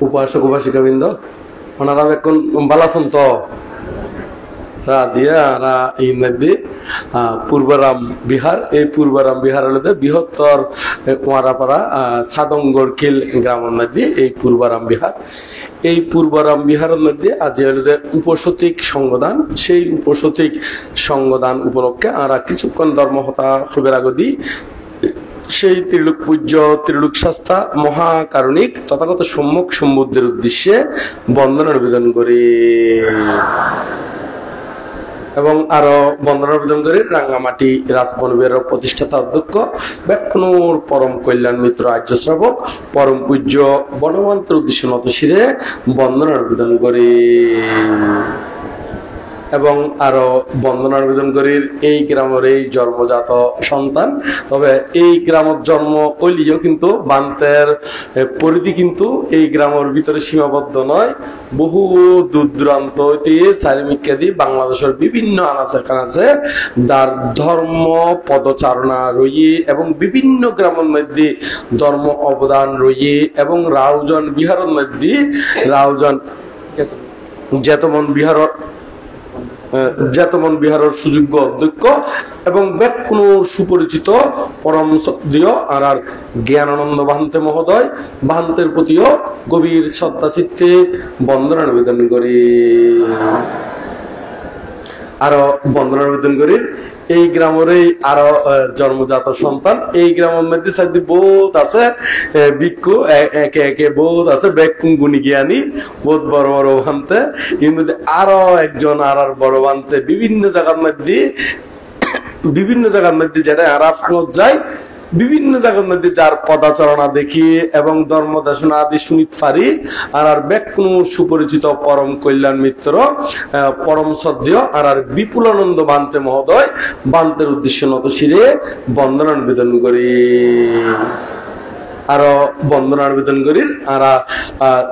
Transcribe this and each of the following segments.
উপাসক উপাসিকাবৃন্দ ওনারা এখন বালাসন তো রাজিয়া এই মধ্যে পূর্বরাম বিহার, এই পূর্বরাম বিহার হলো বৃহত্তর ওয়ারাপাড়া সাদঙ্গরকিল গ্রামের মধ্যে এই পূর্বরাম বিহার। এই পূর্বরাম বিহারের মধ্যে আজ হলো উপসতিক সংগদান। সেই উপসতিক সংগদান উপলক্ষে আমরা কিছুক্ষণ ধর্মহতা খুবের আগদি সেই ত্রিলোক পূজ্য ত্রিলোক শাস্তা মহাকারণিক তথাগত সম্মুখ সম্বুদ্ধের উদ্দেশ্যে বন্দনা নিবেদন করি এবং আরো বন্দনা নিবেদন করি রাঙ্গামাটি রাজবনবিহার প্রতিষ্ঠাতা অধ্যক্ষ ব্যাকুনুর পরম কল্যাণ মিত্র আর্য শ্রাবক পরম পূজ্য বনবন্তের উদ্দেশ্যে নত শিরে বন্দনা নিবেদন করি এবং আরো বন্দনা নিবেদন করি এই গ্রামের এই জন্মজাত সন্তান। তবে এই গ্রামের জন্ম হইলেও কিন্তু বান্তের পরিধি কিন্তু এই গ্রামের ভিতরে সীমাবদ্ধ নয়, বহু দূর দূরান্ত হইতে চারিমিকাদি বাংলাদেশের বিভিন্ন আনাচে কানাচে তার ধর্ম পদচারণা রইয়ে এবং বিভিন্ন গ্রামের মধ্যে ধর্ম অবদান রইয়ে এবং রাউজান বিহারের মধ্যে রাউজান জেতমন বিহারের সুযোগ্য অধ্যক্ষ এবং কোনো সুপরিচিত পরম সদীয় আর জ্ঞানানন্দ ভান্তে মহোদয় ভান্তের প্রতিও গভীর শ্রদ্ধা চিত্তে বন্দনা নিবেদন করি। আরো বন্দনা নিবেদন করি এই গ্রামের আরো জন্মজাত সন্তান। এই গ্রামের মধ্যে সাথে বহুত আছে ভিক্ষু, একে একে বহুত আছে ব্যাকুম গুণী জ্ঞানী, বহুত বড় বড় ভান্তে। এর মধ্যে আরো একজন আর বড় ভান্তে বিভিন্ন জায়গার মধ্যে যেটা আর ফাঙত যায়, বিভিন্ন জায়গার মধ্যে যার পদাচারণা দেখি এবং ধর্ম দেশনা আদি শুনিত পারি আর ব্যাকুম সুপরিচিত পরম কল্যাণ মিত্র পরম শ্রদ্ধেয় আর বিপুলানন্দ বান্তে মহোদয় বান্তের উদ্দেশ্যে নত শিরে বন্দনা নিবেদন করি। আরো বন্দনা নিবেদন করি আর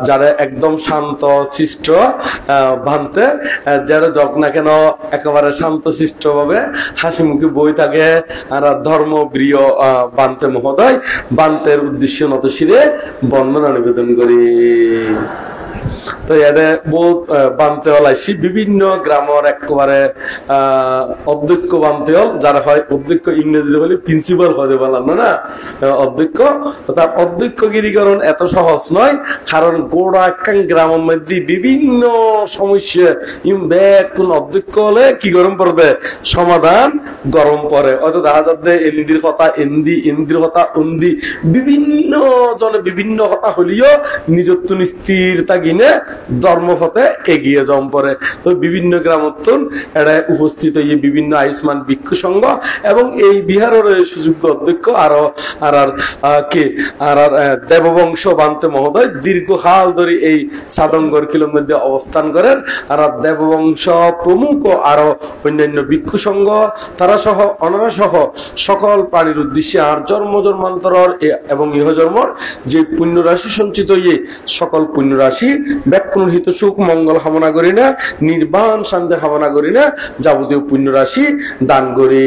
যারা একদম শান্ত শিষ্ট ভান্তে, যারা যক না কেন একেবারে শান্ত শিষ্ট ভাবে হাসি মুখে বই থাকে আর ধর্মপ্রিয় বান্তে মহোদয় বান্তের উদ্দেশ্যে নত শিরে বন্দনা নিবেদন করি। তো এতে বহুত বান্তে হল আসছি বিভিন্ন গ্রামের একেবারে অধ্যক্ষ বান্তে হল, যারা হয় অধ্যক্ষ ইংরেজিতে বলে প্রিন্সিপাল হতে পারলাম না অধ্যক্ষ। তার অধ্যক্ষগিরিকরণ এত সহজ নয়, কারণ গোড়া একখান গ্রামের মধ্যে বিভিন্ন সমস্যা কোন অধ্যক্ষ হলে কি গরম পড়বে, সমাধান গরম পড়ে। হয়তো দেখা যাচ্ছে এন্দির কথা ইন্দির কথা উন্দি বিভিন্ন জনে বিভিন্ন কথা হলিও নিজত্ব স্থিরতা গিনে ধর্মপথে এগিয়ে যাওয়া পরে। তো বিভিন্ন গ্রামোত্তন এটা উপস্থিত হয়ে বিভিন্ন আয়ুষ্মান ভিক্ষু সংঘ এবং এই বিহারের সুযোগ্য অধ্যক্ষ দেববংশ বান্তে মহোদয় দীর্ঘকাল ধরে এই সাদঙ্গর কিলোর মধ্যে অবস্থান করেন। আর দেববংশ প্রমুখ আরো অন্যান্য ভিক্ষু সংঘ তারা সহ অনারা সহ সকল প্রাণীর উদ্দেশ্যে আর জন্মান্তর এবং ইহজন্মর যে পুণ্য রাশি সঞ্চিত হয়ে সকল পুণ্য রাশি ব্যাকুণ হিত সুখ মঙ্গল কামনা করি না, নির্বাণ শান্তি কামনা করি না, যাবতীয় পুণ্য রাশি দান করি।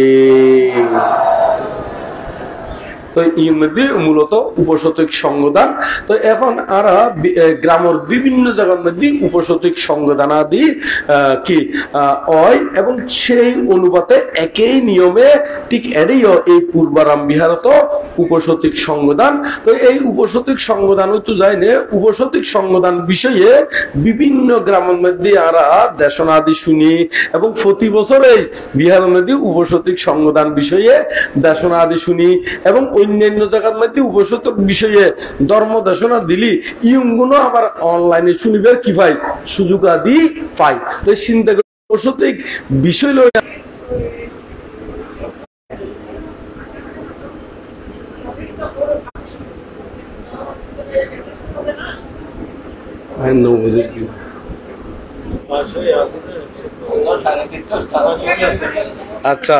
তো এর মধ্যে মূলত উপসতিক সংগদান। তো এখন আর গ্রামের বিভিন্ন জায়গার মধ্যে উপসতিক সংগদান আদি কি হয় এবং সেই অনুপাতে একই নিয়মে ঠিক এড়িয়েও এই পূর্বারাম বিহারত উপসতিক সংগদান। তো এই উপসতিক সংগদান তো যায় না, উপসতিক সংগদান বিষয়ে বিভিন্ন গ্রামের মধ্যে আর দেশনা আদি শুনি এবং প্রতি বছর এই বিহারের মধ্যে উপসতিক সংগদান বিষয়ে দেশনা আদি শুনি এবং অন্যান্য জায়গার মধ্যে উপসতক বিষয়ে ধর্ম দেশনা দিলি ইয়ংগুলো আবার অনলাইনে শুনিবার কি পাই সুযোগ আদি পাই। তো চিন্তা করি উপসতিক বিষয় লই আচ্ছা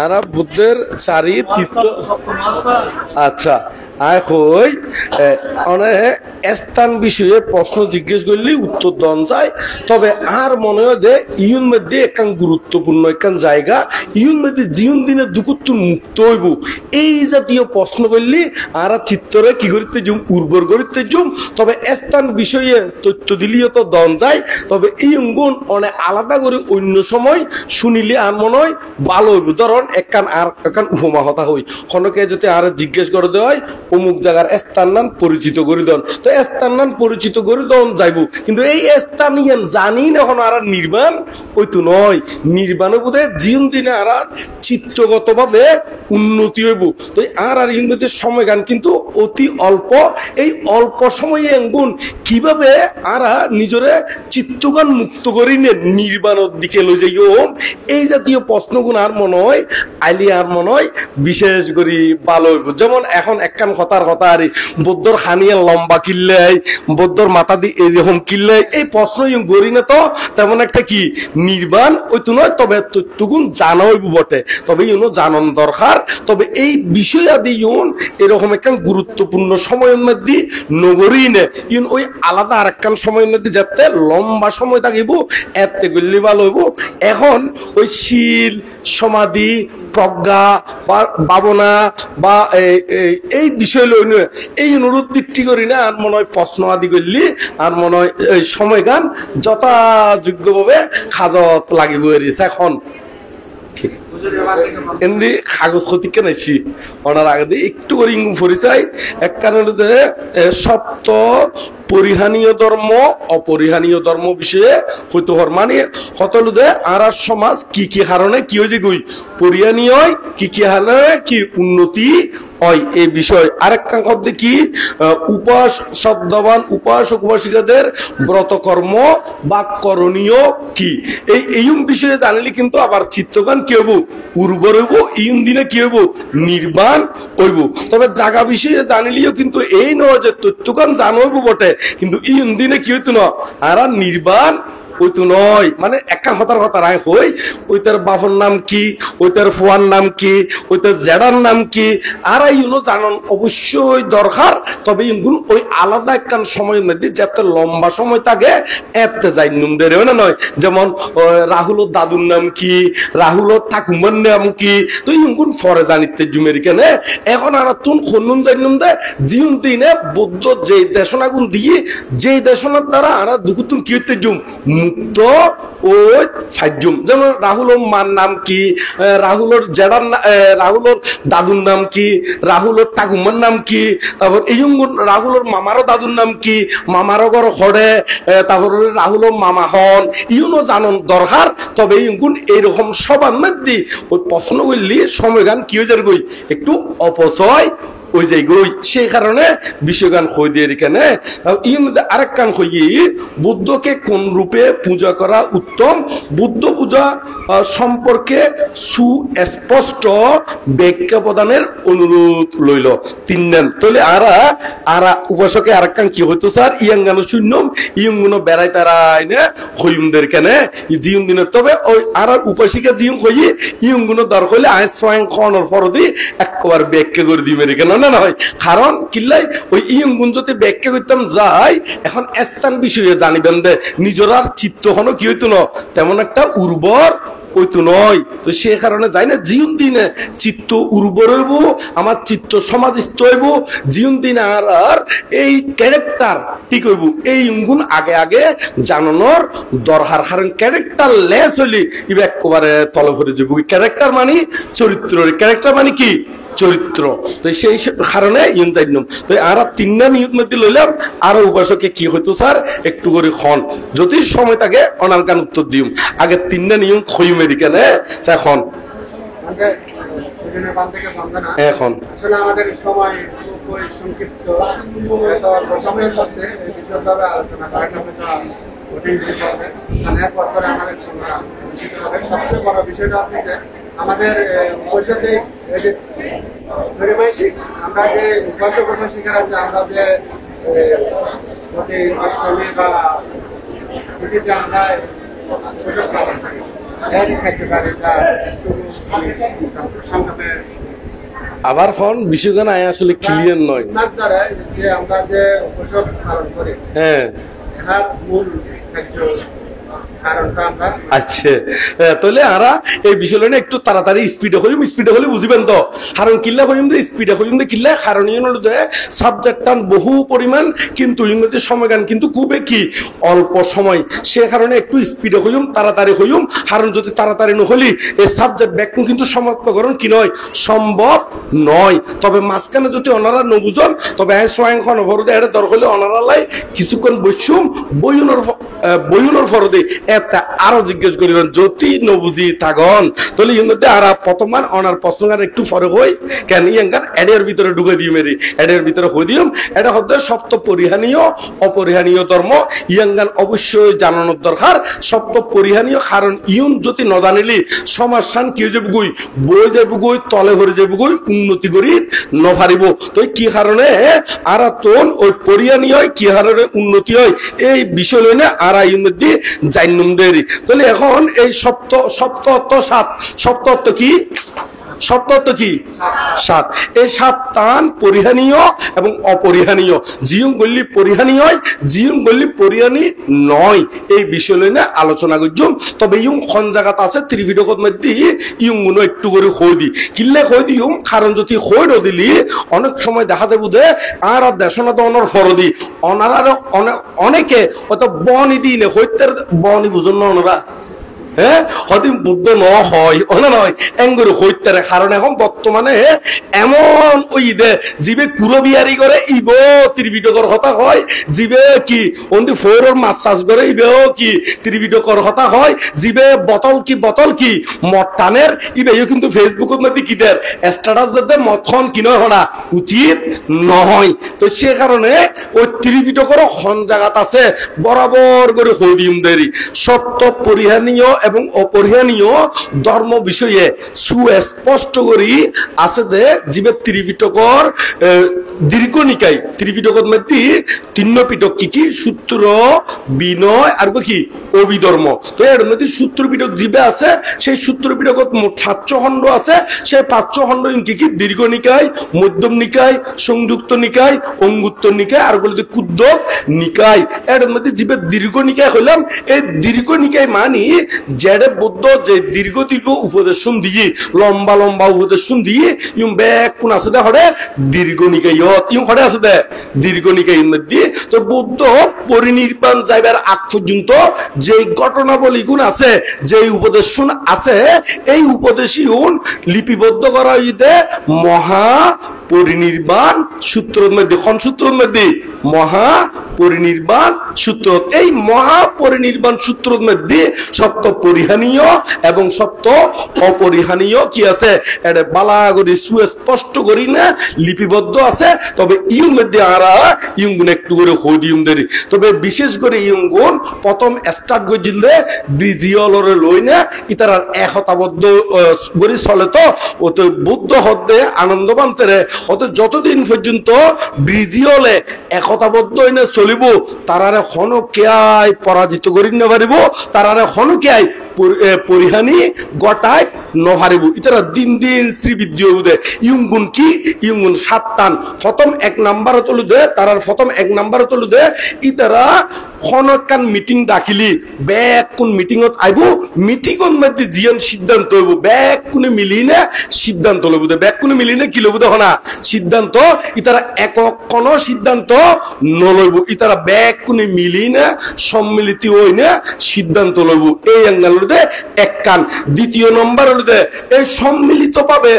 আর বুদ্ধের চারি তীর্থ আচ্ছা হই অনেক স্থান বিষয়ে প্রশ্ন জিজ্ঞেস করলে উত্তর দন যায়। তবে আর মনে হয় যে ইউন মধ্যে একখান গুরুত্বপূর্ণ একখান জায়গা, ইউন মধ্যে জীবন দিনে দুকুত্তর মুক্ত হইব এই জাতীয় প্রশ্ন করলে আর চিত্তরে কি করিতে জুম উর্বর করিতে জুম। তবে স্থান বিষয়ে তথ্য দিলেও তো দন যায়। তবে এই গুণ অনেক আলাদা করে অন্য সময় শুনিলে আর মনে হয় ভালো হইব। ধরুন একখান আর একখান উপমা হতা হই খনকে যদি আর জিজ্ঞেস করে দেওয়া হয় অমুক জায়গার স্থান নাম পরিচিত করে দেন, তো স্থান নাম পরিচিত করে দেন যাইব। কিন্তু এই স্থান জানি না এখন আর নির্বাণ ওইতো নয়, নির্বাণ বোধে জীবন দিনে আর চিত্তগত ভাবে উন্নতি হইব। তো আর ইংরেজি সময় গান কিন্তু অতি অল্প, এই অল্প সময়ে গুণ কিভাবে আর নিজরে চিত্তগান মুক্ত করি নে নির্বাণের দিকে লই যাই এই জাতীয় প্রশ্নগুণ আর মনে হয় আইলি আর মনে হয় বিশেষ করে ভালো হইব। যেমন এখন একখান কথার কথা আর বৌদ্ধর হানিয়া লম্বা কিনলে বৌদ্ধর মাথা দিয়ে এরকম কিনলে এই প্রশ্ন গড়ি না তো তেমন একটা কি নির্বাণ ওইতো নয়। তবে ততগুণ জানা হইব বটে, তবে ইউনো জানন দরকার। তবে এই বিষয় আদি ইউন এরকম একখান গুরুত্বপূর্ণ সময়ের মধ্যে নগরী নে ইউন ওই আলাদা আর একখান সময়ের মধ্যে যাতে লম্বা সময় থাকিব এতে করলে ভালো হইব। এখন ওই শীল সমাধি প্রজ্ঞা বা ভাবনা বা এই বিষয় লই এই অনুরোধ ভিত্তি করি না আর মনে হয় প্রশ্ন আদি করলি আর মনে হয় সময় গান যথাযোগ্যভাবে খাজত লাগিব এরিছে। এখন এমনি কাগজ ক্ষতি কেনাইছি ওনার আগে দিয়ে একটু করে ইঙ্গু পরিচয় এক কারণে সপ্ত পরিহানীয় ধর্ম অপরিহানীয় ধর্ম বিষয়ে হইতে হর মানে হতলুদে আর সমাজ কি কি হারণে কি হয়েছে গই পরিহানীয় কি কি হারণে কি উন্নতি হয় এই বিষয়। আরেক কাঙ্ক্ষ কি উপাস শ্রদ্ধাবান উপাসক উপাসিকাদের ব্রতকর্ম বা করণীয় কি এই বিষয়ে জানিলে কিন্তু আবার চিত্তগান কি হইব উর্বর হইব, ইন দিনে কি হইব নির্বাণ হইব। তবে জায়গা বিষয়ে জানিলেও কিন্তু এই নয় যে তথ্যগান জান হইব বটে, কিন্তু ইন দিনে কি হইতো না আর নির্বাণ ওইতো নয়। মানে একা হতার কথা রায় হই ওইটার বাপর নাম কি, ওইটার ফুয়ার নাম কি, ওইটার জেডার নাম কি আর ইউনো জানন অবশ্যই দরকার। তবে ইগুন ওই আলাদা একখান সময়ের মধ্যে যাতে লম্বা সময় থাকে এতে যাই নুম দেরেও না নয়। যেমন রাহুলের দাদুর নাম কি, রাহুলের ঠাকুমার নাম কি, তো ইগুন ফরে জানিতে জুমের কেনে এখন আর তুন খন্নুন জানুম দে জীবন দিনে বৌদ্ধ যে দেশনাগুন দিয়ে যেই দেশনার দ্বারা আর দুকুতুন কি হইতে জুম মুক্ত ও ফাইজুম। যেমন রাহুলের মার নাম কি, রাহুলের জেডার রাহুলের দাদুর নাম কি, রাহুলের ঠাকুমার নাম কি, তারপর এই রাহুলের মামারও দাদুর নাম কি, মামারও ঘর হরে, তারপর রাহুলের মামা হন ইউনো জানন দরকার। তবে ইগুন এইরকম সবার মধ্যে ওই প্রশ্ন করলি সময় গান কি হয়ে যাবে গই একটু অপচয় ওই যাই গই। সেই কারণে বিষয়গান খই দিয়ে এখানে আরেক কান খই বুদ্ধকে কোন রূপে পূজা করা উত্তম, বুদ্ধ পূজা সম্পর্কে সুস্পষ্ট ব্যাখ্যা প্রদানের অনুরোধ লইল তিন নেন। তাহলে আরা উপাসকে আরেক কান কি হইতো স্যার ইয়াঙ্গানো শূন্যম ইয়ঙ্গুনো বেড়াই তারা আইনে হইমদের কেনে জীবন দিনের। তবে ওই আর উপাসিকা জীবন হই ইয়ঙ্গুনো দর হইলে আয় স্বয়ং খনর পরদি একবার ব্যাখ্যা করে দিবে কেন না নয়। কারণ কিল্লাই ওই ইয়ঙ্গুন যদি ব্যাখ্যা করতাম যাই এখন স্থান বিষয়ে জানিবেন দে নিজের আর চিত্ত হনো কি হইতো না তেমন একটা উর্বর ওইতো নয়। তো সে কারণে যাই না জীবন দিনে চিত্ত উর্বর হইব, আমার চিত্ত সমাধিস্থ হইব জীবন দিনে আর এই ক্যারেক্টার ঠিক হইব এই গুণ আগে আগে জানানোর দরকার। কারণ ক্যারেক্টার লেস হইলে ইবে একেবারে তলে ভরে যাব। ক্যারেক্টার মানে চরিত্র, ক্যারেক্টার মানে কি চরিত্র। তো সেই কারণে ইউন জানিলাম। তো আর তিনটা নিয়ত মধ্যে লইলাম আরো উপাসকে কি হইতো স্যার একটু করে খন যদি সময় থাকে অনার গান উত্তর দিম আগে তিনটা নিয়ম খই মেডিকেনে এখন এখন আসলে আমাদের সময় খুবই সংক্ষিপ্ত, সময়ের মধ্যে বিশদভাবে আলোচনা করাটা কঠিন বিষয় হবে। এরপর পরে আমাদের সংগ্রাম নিশ্চিত হবে। সবচেয়ে বড় বিষয়টা হচ্ছে যে আমাদের পরিষদে আমরা যে উপাসক উপাসিকারা যে আমরা যে প্রতি অষ্টমী বা তিথিতে আমরা পোষক পালন করি এর ক্ষেত্রে যা সংক্ষেপে আবার হন বিষয়গান আয় আসলে ক্লিয়ার নয়। মাছ দ্বারা যে আমরা যে উপসব পালন করি, হ্যাঁ এটার মূল কার্য কারণটা আমরা আচ্ছা তাহলে আরা এই বিষয়টা নিয়ে একটু তাড়াতাড়ি স্পিডে হলে বুঝবেন তো। কারণ কিল্লা হইম দে স্পিডে হইম দে কিল্লা কারণ সাবজেক্টটান বহু পরিমাণ কিন্তু ইংরেজি সময়গান কিন্তু খুবই কি অল্প সময়, সে কারণে একটু স্পিডে হইম তাড়াতাড়ি হইম। কারণ যদি তাড়াতাড়ি নহলি এই সাবজেক্ট ব্যাকরণ কিন্তু সমাপ্তকরণ কি নয় সম্ভব নয়। তবে মাঝখানে যদি ওনারা নবুঝন তবে স্বয়ংখন ফরদে এটা দর হলে ওনারালাই কিছুক্ষণ বসুম বইউনোর ফরদে এটা আরো জিজ্ঞেস করিবেন যদি নবুঝি থাকন তাহলে এর মধ্যে আর প্রথমবার অনার প্রশ্ন আর একটু ফরক হই কেন ইয়াঙ্গার এডের ভিতরে ঢুকে দিই মেরি এডের ভিতরে হই দিম। এটা হচ্ছে সপ্ত পরিহানীয় অপরিহানীয় ধর্ম ইয়াঙ্গান অবশ্যই জানানোর দরকার। সপ্ত পরিহানীয় কারণ ইউন যদি ন জানিলি সমাসান কি হয়ে যাবে গুই বই যাবে গুই তলে ভরে যাবে গুই উন্নতি করি নভারিব। তো কি কারণে আর তোন ওই পরিহানীয় কি কারণে উন্নতি হয় এই বিষয় লই না আর ইউন মধ্যে জাইনুম দেরি। তাহলে এখন এই সপ্ত সপ্ত কি সপ্তত্ব কি সাত, এই সাত তান পরিহানীয় এবং অপরিহানীয়। জিয়ং বললি পরিহানীয় হয় জিয়ং বললি পরিহানী নয় এই বিষয় লই না আলোচনা করছুম। তবে ইউং খন জায়গাত আছে ত্রিভিডকত মধ্যে ইউং গুলো একটু করে হই দি কিল্লে হই দিম কারণ যদি হই দিলি অনেক সময় দেখা যাবো যে আর দেশনা তো অনর ফরদি অনার অনেকে হয়তো বনি দিনে হইতের বনি বুঝুন না ওনারা হ্যাঁ হদিন বুদ্ধ ন হয় ওনা নয় এঙ্গুরি হইতারে। কারণ এখন বর্তমানে এমন ওই দে জিবে কুরো বিয়ারি করে ইব ত্রিবিডকর কথা হয়, জিবে কি ওন্দি ফোরর মাছ চাষ করে ইবেও কি ত্রিবিডকর কথা হয়, জিবে বোতল কি মটানের ইবেও কিন্তু ফেসবুকের মধ্যে কি দের স্ট্যাটাস দিতে মতখন কি নয় হনা উচিত নহয়। তো সে কারণে ওই ত্রিবিডকর খন জায়গাত আছে বরাবর করে হই দিম দেরি সত্য পরিহানীয় এবং অপরিহানীয় ধর্ম বিষয়ে সুস্পষ্ট করি আছে যে জীবের ত্রিপিটকর দীর্ঘ নিকায় ত্রিপিটকর মধ্যে তিন্ন পিটক কি সূত্র বিনয় আর কি অভিধর্ম। তো এর মধ্যে সূত্র পিটক জীবে আছে সেই সূত্র পিটকত মোট 500 খণ্ড আছে। সেই 500 খণ্ড কি দীর্ঘ নিকায় মধ্যম নিকায় সংযুক্ত নিকায় অঙ্গুত্তর নিকায় আর বলতে ক্ষুদ্র নিকায়। এর মধ্যে জীবের দীর্ঘ নিকায় হইলাম এই দীর্ঘ নিকায় মানি যেটা বুদ্ধ যে দীর্ঘ উপদেশন দিয়ে লম্বা উপদেশন দিয়ে ইউম ব্যাক কোন আছে দে হরে দীর্ঘ নিকায়ত ইউম হরে আছে দে দীর্ঘ নিকায়ের মধ্যে। তো বুদ্ধ পরিনির্বাণ যাইবার আগ পর্যন্ত যে ঘটনাবলী গুণ আছে যে উপদেশন আছে এই উপদেশিউন লিপিবদ্ধ করা হইতে মহা পরিনির্বাণ সূত্রের মধ্যে কোন সূত্রের মধ্যে মহা পরিনির্বাণ সূত্র। এই মহা পরিনির্বাণ সূত্রের মধ্যে সপ্ত পরিহানীয় এবং সপ্ত অপরিহানীয় কি আছে এটা বালা করে সুস্পষ্ট করি না লিপিবদ্ধ আছে। তবে ইউর মধ্যে আরা ইউগুন একটু করে হই দিম দেরি। তবে বিশেষ করে ইউগুন প্রথম স্টার্ট করছিলে ব্রিজিয়লরে লই না ইতার একতাবদ্ধ করে চলে। তো ও তো বুদ্ধ হতে আনন্দবান্তেরে অত যতদিন পর্যন্ত ব্রিজিয়লে একতাবদ্ধ হইনা চলিব তারারে হন কেয়াই পরাজিত করি না পারিব তারারে হন কেয়াই পরিহানি গটায় নহারিব। ইতারা দিন দিন শ্রীবৃদ্ধি হইবে। ইউগুন কি ইউগুন সাতটান প্রথম 1 নাম্বার তলু দে তারার প্রথম 1 নাম্বার তলু দে ইতারা খনকান মিটিং ডাকিলি ব্যাক কোন মিটিংত আইব মিটিংর মধ্যে জিয়ন সিদ্ধান্ত হইব ব্যাক কোনে মিলি না সিদ্ধান্ত লইব দে ব্যাক কোনে মিলি না কি লইব দেখো না সিদ্ধান্ত ইতারা একক কোন সিদ্ধান্ত নলইব ইতারা ব্যাক কোনে মিলি না সম্মিলিত হই না সিদ্ধান্ত লইব। এই অ্যাঙ্গেল দে এক কান। দ্বিতীয় নম্বর হইতে এই সম্মিলিত ভাবে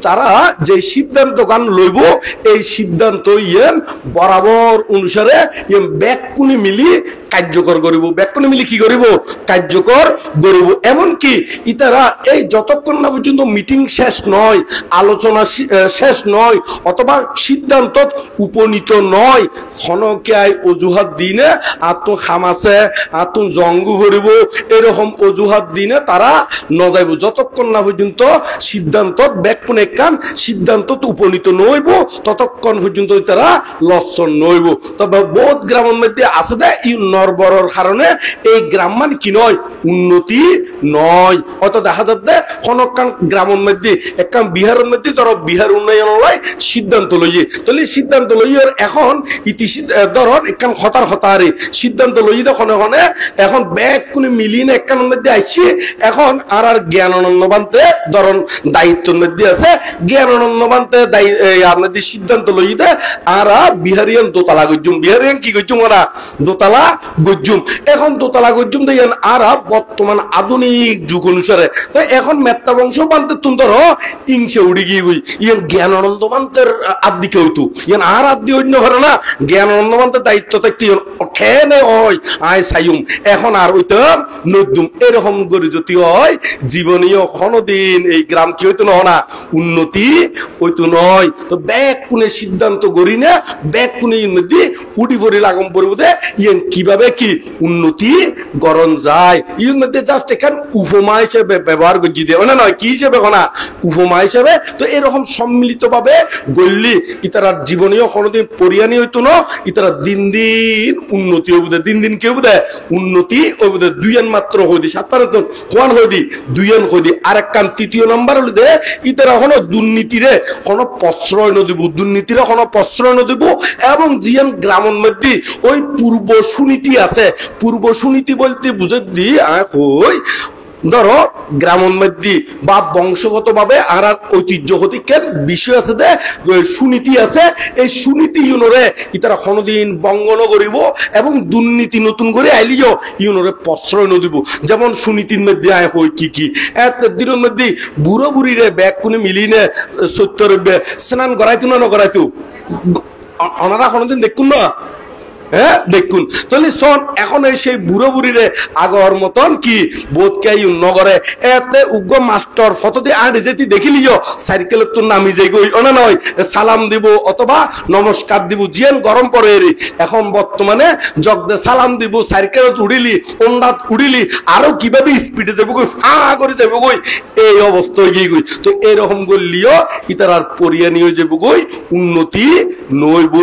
যারা যে সিদ্ধান্ত গান লইব এই সিদ্ধান্ত ইয়েন বরাবর অনুসারে ইয়েন ব্যাক কোনে মিলি কার্যকর করিব ব্যাক কোনে মিলি কি করিব কার্যকর করিব। এমনকি ইতারা এই যতক্ষণ না পর্যন্ত মিটিং শেষ নয় আলোচনা শেষ নয় অথবা সিদ্ধান্ত উপনীত নয় ক্ষণকায় অজুহাত দিনে আত্ম খামাছে আত্ম জঙ্গু করিব এরকম অজুহাত দিনে তারা নজাইব যতক্ষণ না পর্যন্ত সিদ্ধান্ত ব্যাকপন একান সিদ্ধান্ত উপনীত নইব ততক্ষণ পর্যন্ত তারা লক্ষণ নইব। তবে বহুত গ্রামের মধ্যে আছে দে ই নরবরর কারণে এই গ্রাম মান কি নয় উন্নতি নয়। অত দেখা যাচ্ছে কোনকান গ্রামের মধ্যে একখান বিহারের মধ্যে ধরো বিহার উন্নয়ন লয় সিদ্ধান্ত লইয়ে তাহলে সিদ্ধান্ত লইয়ে এখন ইতি ধরো একখান হতারে সিদ্ধান্ত লইয়ে দেখনে এখন ব্যাগ কোন মিলিয়ে না একখানের মধ্যে আসছে এখন আর জ্ঞানানন্দ বানতে ধরন দায়িত্বের মধ্যে আছে জ্ঞানানন্দ বানতে মধ্যে সিদ্ধান্ত লইয়ে দে আর বিহারিয়ান দোতলা গজ্জুম বিহারিয়ান কি গজ্জুম ওরা দোতলা গজ্জুম এখন দোতলা গজ্জুম দেন আর বর্তমান আধুনিক যুগ অনুসারে তো এখন মেত্তা বংশ বানতে তুমি ধরো ইংসে উড়ি গিয়ে গই ইয়ান জ্ঞানানন্দ বান্তের আদিকে হইতো ইয়ান আর আদি অন্য ঘরে না জ্ঞানানন্দ বান্তের দায়িত্ব থাকতে খেনে হয় আয় সাইম এখন আর হইতো নদুম এরকম করে যদি হয় জীবনীয় কোনদিন এই গ্রাম কি হইতো না উন্নতি হইতো নয় তো ব্যাগ কোনে সিদ্ধান্ত করি না ব্যাগ কোনে মধ্যে উডি ভরি লাগম পড়ব দে ইয়ান কিভাবে কি উন্নতি গরণ যায় ইর মধ্যে জাস্ট এখান উপমা হিসেবে ব্যবহার করছি দেয় না নয় কি হিসেবে না উপমা হিসেবে তো এরকম সম্মিলিত ভাবে গল্লি ইতারা জীবনীয় কোনোদিন পরিয়ানি হইতো না ইতারা দিন দিন উন্নতি হইব দিন দিন কেউ দেয় উন্নতি হইব দুইয়ান মাত্র হইদি সাধারণত কোয়ান হইদি দুইয়ান হইদি আর একখান তৃতীয় নম্বর হইল দে ইতারা কোনো দুর্নীতিরে কোনো প্রশ্রয় নদিব দুর্নীতিরে কোনো প্রশ্রয় নদিব এবং জিয়ান গ্রামের মধ্যে ওই পূর্ব সুনীতি আছে পূর্ব সুনীতি বলতে বুঝে দি কই ধরো গ্রামের মধ্যে বা বংশগত ভাবে আর ঐতিহ্য হতিকের বিষয় আছে দে সুনীতি আছে এই সুনীতি ইউনরে ইতারা কোনোদিন বঙ্গ নগরিব এবং দুর্নীতি নতুন করে আইলিও ইউনরে প্রশ্রয় নদিব যেমন সুনীতির মধ্যে আয় হই কি এত দিনের মধ্যে বুড়ো বুড়িরে ব্যাগ কোনে মিলিনে সত্যর স্নান করাইতো না নকরাইতো ওনারা কোনোদিন দেখুন না হ্যাঁ দেখুন তাহলে শোন এখন সেই বুড়ো বুড়িরে আগর মতন কি বোধকে নগরে এতে উগ্র মাস্টার ফটো দিয়ে আড়ে যেতে দেখিলিও সাইকেলের তো নামি যাই গই ওনা নয় সালাম দিব অথবা নমস্কার দিব জিয়ান গরম পড়ে এরি এখন বর্তমানে জগদে সালাম দিব সাইকেলত উড়িলি ওন্ডাত উড়িলি আরো কিভাবে স্পিডে যাবো গই ফা করে যাবো গই এই অবস্থায় গিয়ে গই তো এরকম করলিও ইতার আর পরিয়া নিয়ে যাবো গই উন্নতি নইব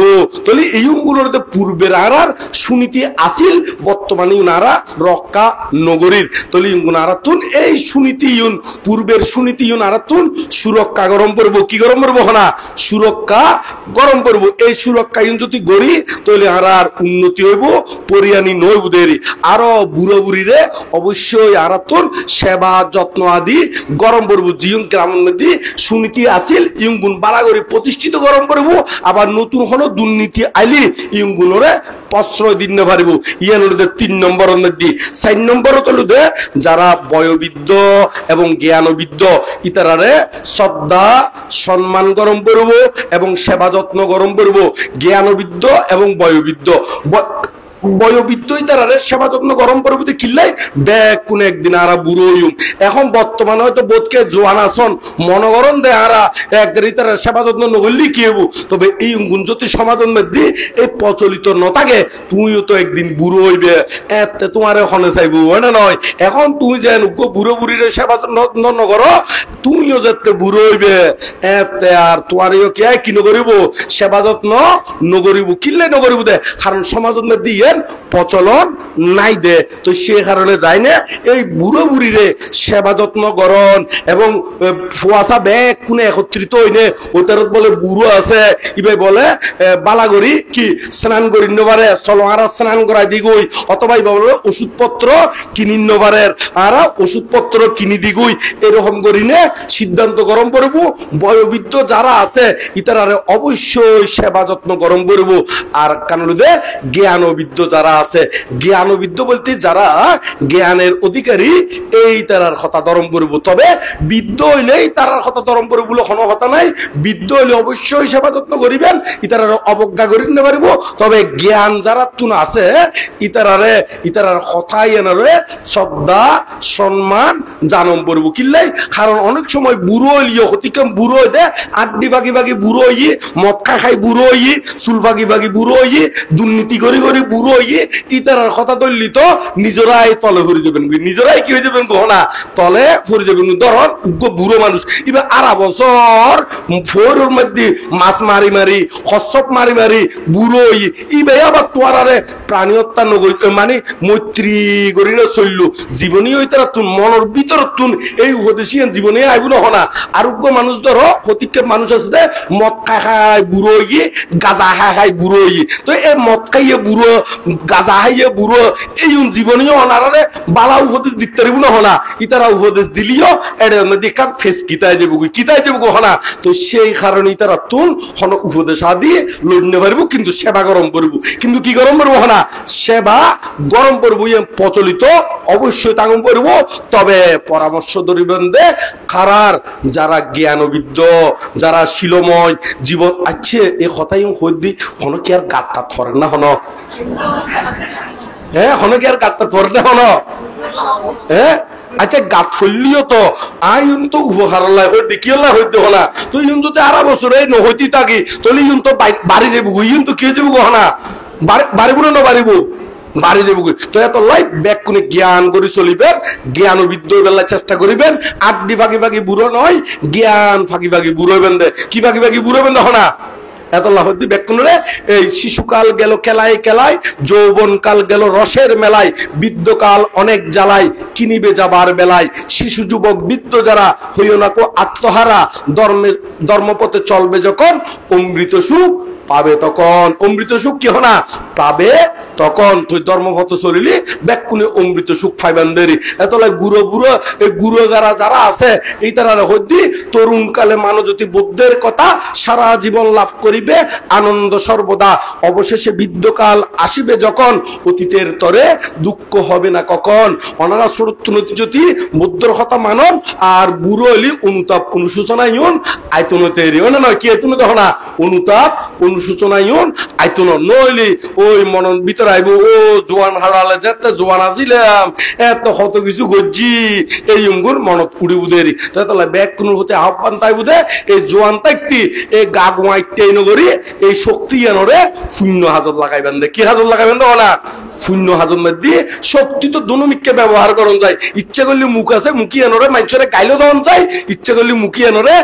তাহলে এই গুলোর পূর্বের আর সুনীতি আসিল বর্তমানে উনারা রক্ষা নগরীর তলি উনারা তুন এই সুনীতি ইউন পূর্বের সুনীতি ইউন আর তুন সুরক্ষা গরম করব কি গরম করব না সুরক্ষা গরম করব এই সুরক্ষা ইউন যদি গড়ি তাহলে আর উন্নতি হইব পরিয়ানি নইব দেরি আরো বুড়ো বুড়িরে অবশ্যই আর তুন সেবা যত্ন আদি গরম করব জিউন গ্রামের মধ্যে সুনীতি আসিল ইউন গুণ বাড়াগরি প্রতিষ্ঠিত গরম করব আবার নতুন হলো দুর্নীতি আইলি ইউন গুণরে প্রশ্রয় দিতে পারিব ইয়ান 3 নম্বর মধ্যে 4 নম্বর হলো দে যারা বয়োবৃদ্ধ এবং জ্ঞানবৃদ্ধ ইতারারে শ্রদ্ধা সম্মান গরম করব এবং সেবা যত্ন গরম করব জ্ঞানবৃদ্ধ এবং বয়োবৃদ্ধ বয়োবৃদ্ধ ইতারারে সেবা যত্ন গরম করবো কিল্লাই ব্যাগ কোন একদিন আরা বুড়ো হইম এখন বর্তমানে হয়তো বোধকে জোয়ান আসন মনগরম দে আরা একদিন ইতারা সেবা যত্ন নগরলি কি হবো তবে এই গুঞ্জতি সমাজের মধ্যে এই প্রচলিত নথাকে তুমিও তো একদিন বুড়ো হইবে এতে তোমার হনে চাইবো না নয় এখন তুমি যে বুড়ো বুড়িরে সেবা যত্ন নগর তুমিও যাতে বুড়ো হইবে এতে আর তোমারও কে কি নগরিব সেবা যত্ন নগরিব কিল্লাই নগরিব দে কারণ সমাজের মধ্যে প্রচলন নাই দে তো সে কারণে যায় না এই বুড়ো বুড়িরে সেবা যত্ন গরণ এবং ফুয়াশা ব্যাগ কোনে একত্রিত হইনে ওটার বলে বুড়ো আছে ইবে বলে বালাগরি কি স্নান করি নবারে চলো আর স্নান করাই দি গই অথবা বলে ওষুধপত্র কিনি নবারের আর ওষুধপত্র কিনি দি গই এরকম করি নে সিদ্ধান্ত গরম করব বয়োবৃদ্ধ যারা আছে ইতারারে অবশ্যই সেবা যত্ন গরম করব আর কারণ দে জ্ঞানবৃদ্ধ যারা আছে জ্ঞানবৃদ্ধ বলতে যারা জ্ঞানের অধিকারী এই তারার কথা ধরম করব তবে বৃদ্ধ হইলেই তারার কথা ধরম করব বলে কোনো কথা নাই বৃদ্ধ হইলে অবশ্যই সেবা যত্ন করিবেন ইতারার অবজ্ঞা করি নিতে পারিব তবে জ্ঞান যারা তুন আছে ইতারার কথাই এনারে শ্রদ্ধা সম্মান জানম করব কিল্লাই কারণ অনেক সময় বুড়ো হইলিও অতিকম বুড়ো হইতে আড্ডি বাকি বুড়ো হই মদ খাই বুড়ো হই চুল বাকি বুড়ো হই দুর্নীতি করি বুড়ো বুড়ো হইয়ে ইতারার কথা ধরলি তো নিজেরাই তলে ফুরে যাবেন, নিজেরাই কি হয়ে যাবেন গহনা তলে ফুরে যাবেন। ধরন বুড়ো মানুষ এবার আড়া বছর ফোরের মধ্যে মাছ মারি মারি কচ্ছপ মারি মারি বুড়ো হই ইবে আবার তোয়ার আরে প্রাণী হত্যা নগর মানে মৈত্রী করি না চললো জীবনী ওই তারা তুন মনের ভিতর তুন এই উপদেশিয়ান জীবনে আইবুল হনা। আরোগ্য মানুষ ধরো প্রতিক্ষেপ মানুষ আছে মদ খাই খাই বুড়ো হইয়ে গাঁজা খাই খাই বুড়ো হইয়ে তো এই মদ খাইয়ে বুড়ো গাঁজা খাইয়ে বুড়ো এই জীবনীয় হনারে বালা উপদেশ দিতে পারিব না হনা ইতারা উপদেশ দিলিও এর মধ্যে কান ফেস কিতায় যাবো হনা। তো সেই কারণে তারা তুন হন উপদেশ আদি লড়তে পারবো কিন্তু সেবা গরম করবো, কিন্তু কি গরম করবো হনা সেবা গরম করবো প্রচলিত অবশ্যই তাগম করবো। তবে পরামর্শ ধরিবেন দে কারার যারা জ্ঞানবিদ্য যারা শিলময় জীবন আছে এই কথাই হইদি হন কি আর গাত্তা ধরেন না হন হ্যাঁ হন কি আর গাত্তা ধরেন না হন হ্যাঁ আচ্ছা গাত ফলিও তো আইন তো উপহার দেখি হইতে হলা তো ইন যদি আড়া বছর এই নহইতি থাকি তাহলে ইন তো বাড়ি যাবো ইন তো কে যাবো গহনা বাড়িব না বাড়িব বাড়ি যাবো তো এত লাইফ ব্যাক কোনে জ্ঞান করে চলিবেন জ্ঞান বিদ্য বেলা চেষ্টা করিবেন আড্ডি ফাঁকি ফাঁকি বুড়ো নয় জ্ঞান ফাঁকি ফাঁকি বুড়ো হইবেন দে কি ফাঁকি ফাঁকি বুড়ো হইবেন হনা এত লাহদি ব্যাকুণরে এই শিশুকাল গেল খেলায় খেলায় যৌবন কাল গেল রসের মেলায় বৃদ্ধকাল অনেক জ্বালায় কিনিবে যাবার বেলায় শিশু যুবক বৃদ্ধ যারা হইও না কো আত্মহারা ধর্মপথে চলবে যখন অমৃত সুখ পাবে তখন অমৃত সুখ কি হনা পাবে তখন তুই ধর্মপথে চলিলি ব্যাকুণে অমৃত সুখ পাইবেন দেরি এত লাই গুরু বুড়ো এই গুরুগারা যারা আছে এই তারা হইদি তরুণ কালে মানবজ্যোতি বুদ্ধের কথা সারা জীবন লাভ করিবে আনন্দ সর্বদা অবশেষে বৃদ্ধকাল আসিবে যখন অতীতের তরে দুঃখ হবে না কখন। ওনারা সুরত্তনতি জ্যোতি বুদ্ধর কথা মানন আর বুড়ো হইলি অনুতাপ অনুশোচনা ইউন আয়তন তৈরি হয় না নয় কি আয়তন দেখো না অনুতাপ অনুশোচনা ইউন আয়তন নইলি ওই মনন ভিতরে আইব ও জোয়ান হারালে যেতে জোয়ান আসিলাম এত কত কিছু গজ্জি এই অঙ্গুর মনত উড়ি বুধেরি তাহলে ব্যাগ কোন হতে আহ্বান তাই বুধে এই জোয়ান তাইতি এই গা গোয়াইতে নগরী এই শক্তি এনরে শূন্য হাজত লাগাইবেন দে কি হাজত লাগাইবেন দে না শূন্য হাজত মধ্যে শক্তি তো দুনুমিককে ব্যবহার করন যায় ইচ্ছা করলে মুখ আছে মুখি এনরে মানুষের গাইলো দেওয়ান যায় ইচ্ছা করলে মুখি এনরে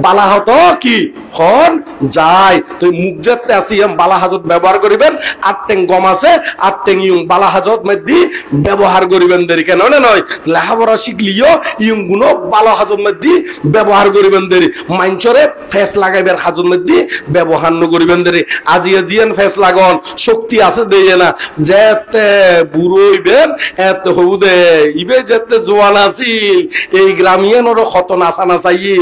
বালা হত কি হন যায় তো মুখ যেতে আসি বালা হাজত ব্যবহার করিবেন আর টেং গম আছে আর টেং ইউং বালা হাজত মধ্যে ব্যবহার করিবেন দেরি কেন নয় লেখাপড়া শিখলিও ইউং গুলো বালা হাজত মধ্যে ব্যবহার করিবেন দেরি মানুষরে ফেস লাগাইবার হাজত মধ্যে ব্যবহার করিবেন দেরি আজিয়ে জিয়ান ফেস লাগন শক্তি আছে দেয় না যেতে বুড়ো হইবেন এত হউদে ইবে যেতে জোয়ান আছিল এই গ্রামিয়ানোর কত নাচা নাচাই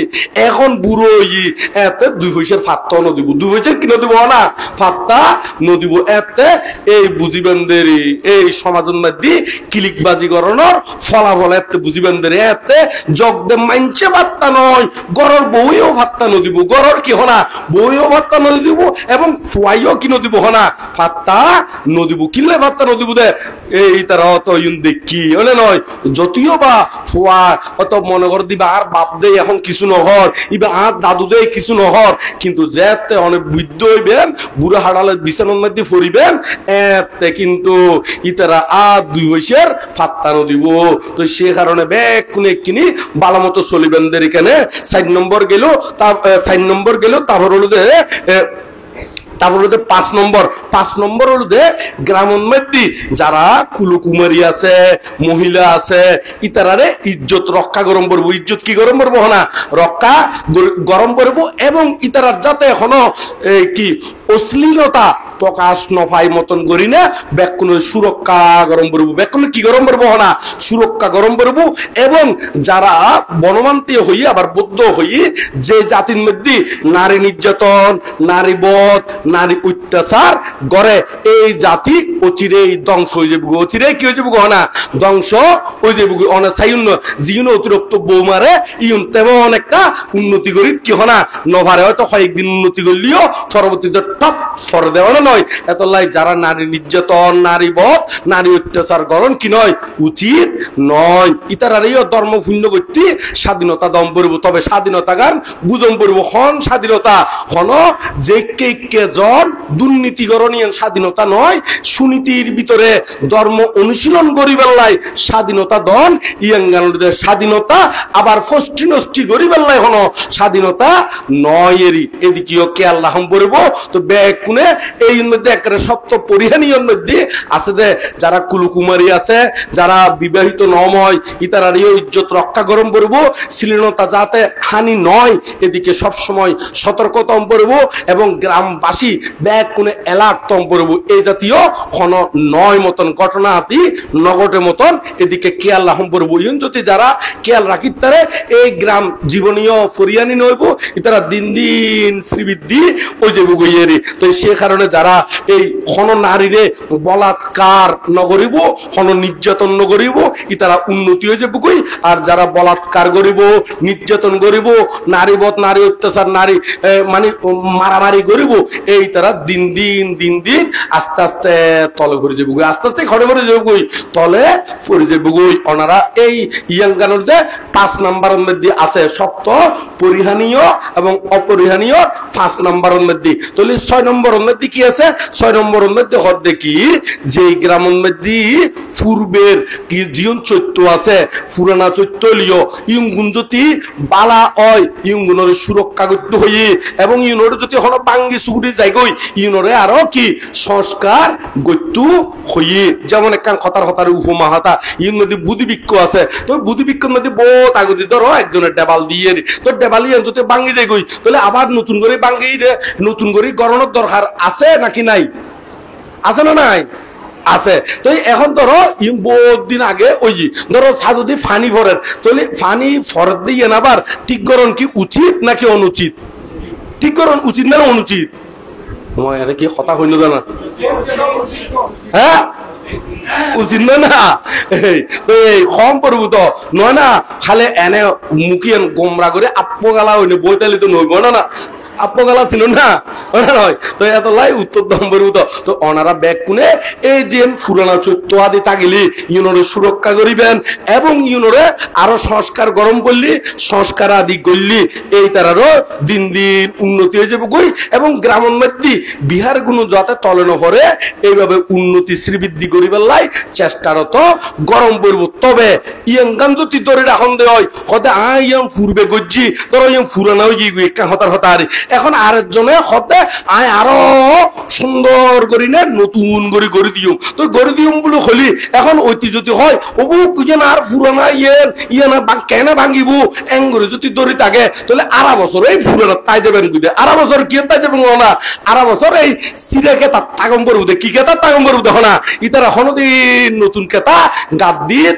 এখন বুড়ো হই এতে 2 পয়সার ফাত্তা নদিব 2 পয়সার কি নদিব না ফাত্তা নদিব এতে এই বুঝিবেন দেরি এই সমাজের মধ্যে ক্লিকবাজি করানোর ফলাফল এতে বুঝিবেন দেরি এতে জগদে মাইনছে ফাত্তা নয় গরর বউও ফাত্তা নদিব গরর কি হনা বউও ফাত্তা নদিব এবং ফুয়াইও কি নদিব হনা ফাত্তা নদিব কিনলে ফাত্তা নদিব দে এই তারা অত ইউন দেখি হলে নয় যদিও বা ফুয়া অত মনে কর দিবা আর বাপ দে এখন কিছু নহর ইবা আর দাদু দে কিছু নহর কিন্তু যেতে অনেক বৃদ্ধ হইবেন বুড়ো হাড়ালে বিছানোর মধ্যে ফরিবেন এতে কিন্তু ইতারা আর 2 পয়সার ফাত্তা নদিব তো সে কারণে ব্যাগ কোনে কিনি ভালো মতো চলিবেন দের এখানে 4 নম্বর গেল তারপর হলো যে তারপর 5 নম্বর হলো যে গ্রামের মধ্যে যারা কুলকুমারী আছে মহিলা আছে ইতারারে ইজ্জত রক্ষা গরম করবো ইজ্জত কি গরম করবো না রক্ষা গরম করবো এবং ইতারার যাতে এখনো কি অশ্লীলতা প্রকাশ নফাই মতন করি না ব্যাকুণ সুরক্ষা গরম করবো ব্যাকুণ কি গরম করবো না সুরক্ষা গরম করবো এবং যারা বনমান্তি হই আবার বৌদ্ধ হই যে জাতির মধ্যে নারী নির্যাতন নারী বধ নারী অত্যাচার করে এই জাতি অচিরেই ধ্বংস হয়ে যাবো অচিরে কি হয়ে যাবো না ধ্বংস হয়ে যাবো অনেক সাইন্য জিন অতিরিক্ত বউ মারে ইউন তেমন একটা উন্নতি করি কি হনা নভারে হয়তো কয়েকদিন উন্নতি করলেও পরবর্তীতে টপ ফর দেওয়া নয় এত লাই যারা নারী নির্যাতন নারী বধ নারী অত্যাচার করণ কি নয় উচিত নয় ইতারারও ধর্ম শূন্য করতে স্বাধীনতা দম পড়ব তবে স্বাধীনতা গান বুঝম পড়ব হন স্বাধীনতা হন যে কে জন দুর্নীতিকরণীয় স্বাধীনতা নয় সুনীতির ভিতরে ধর্ম অনুশীলন করিবার লাই স্বাধীনতা দন ইয়াঙ্গানদের স্বাধীনতা আবার ফষ্টি নষ্টি করিবার লাই হন স্বাধীনতা নয় এরই এদিকেও কে আল্লাহ পড়ব তো ব্যাগ কোনে এই মধ্যে একটা সপ্ত পরিহানীয় মধ্যে আছে যে যারা কুলকুমারী আছে যারা বিবাহিত নময় ইতারারিও ইজ্জত রক্ষা গরম পড়ব শ্লীলতা যাতে হানি নয় এদিকে সব সময় সতর্কতম পড়ব এবং গ্রামবাসী ব্যাগ কোনে এলার্টতম পড়ব এই জাতীয় কোন নয় মতন ঘটনা হাতি নগটের মতন এদিকে খেয়াল রাখম পড়ব ইন যদি যারা খেয়াল রাখিত তারে এই গ্রাম জীবনীয় ফরিয়ানি নইব ইতারা দিন দিন শ্রীবৃদ্ধি ওই যে বুগইয়েরি তো সে কারণে যারা এই কোন নারীরে বলাৎকার নগরিব কোন নির্যাতন নগরিব ইতারা উন্নতি হয়ে যাবে কই আর যারা বলাৎকার করিব নির্যাতন করিব নারীবধ নারী অত্যাচার নারী মানে মারামারি করিব এই তারা দিন দিন আস্তে আস্তে তলে ঘুরে যাবে কই আস্তে আস্তে ঘরে ঘরে যাবে কই তলে পড়ে যাবে কই ওনারা এই ইয়াঙ্গানোর যে 5 নম্বরের মধ্যে আছে শক্ত পরিহানীয় এবং অপরিহানীয় 5 নম্বরের মধ্যে তাহলে 6 নম্বরের মধ্যে কি আছে 6 নম্বরের মধ্যে হদ দেখি যে গ্রামের মধ্যে পূর্বের কি জীবন চৈত্য আছে পুরানা চৈত্য লিও ইউগুন যদি বালা হয় ইউগুনের সুরক্ষা করতে হই এবং ইউনোর যদি হলো বাঙ্গি সুগুড়ি যাই গই ইউনোরে আরো কি সংস্কার গত্যু হই যেমন একখান কথার উপমা হতা ইউর মধ্যে বুদ্ধিবিক্ষ আছে তো বুদ্ধিবিক্ষের মধ্যে বহুত আগতি ধরো একজনের ডেবাল দিয়ে তো ডেবালিয়ে যদি বাঙ্গি যাই গই তাহলে আবার নতুন করে বাঙ্গি নতুন করে গড়নের দরকার আছে নাকি নাই আছে না নাই আছে তো এখন ধরো বহুত দিন আগে ওই ধরো সাধুদি ফানি ফরের তাহলে ফানি ফরত দিয়ে আবার ঠিক করণ কি উচিত নাকি অনুচিত ঠিক করণ উচিত না অনুচিত তোমার এটা কি কথা হইল জানা হ্যাঁ উচিত না না তো এই কম পড়বো তো নয় না খালে এনে মুখিয়ান গোমরা করে আপগালা হইলে বইতালি তো নইব না আপগালা ছিল না নয় তো এত লাই উত্তর দম্বর তো ওনারা ব্যাগ কোনে এই যে পুরানা চৈত্য আদি তাগিলি ইউনোরে সুরক্ষা করিবেন এবং ইউনোরে আরো সংস্কার গরম করলি সংস্কার আদি করলি এই তারারও দিন দিন উন্নতি হয়ে যাবে কই এবং গ্রামের মধ্যে বিহার গুলো যাতে তলন করে এইভাবে উন্নতি শ্রীবৃদ্ধি করিবার লাই চেষ্টারত গরম করব তবে ইয়াঙ্গান যদি ধরে রাখন দে হয় হতে ইয়াম পূর্বে গজ্জি ধরো ইয়াম পুরানা হয়ে গিয়ে হতার এখন আরেকজনে হতে আয় আরো সুন্দর করি না নতুন করে গড়ি দিও তো গড়ি দিও বলে হলি এখন ঐতিহ্যতি হয় ওবু কুজন আর পুরানা ইয়ে না কেন ভাঙিব এং করে যদি দড়ি থাকে তাহলে আড়া বছর এই পুরানা তাই যাবেন বুঝে আড়া বছর কি তাই যাবেন না আড়া বছর এই সিরে কেতা তাগম করবো কি কেতা তাগম করবো দেখো না ইতারা হনদিন নতুন কেতা গাদ দিয়ে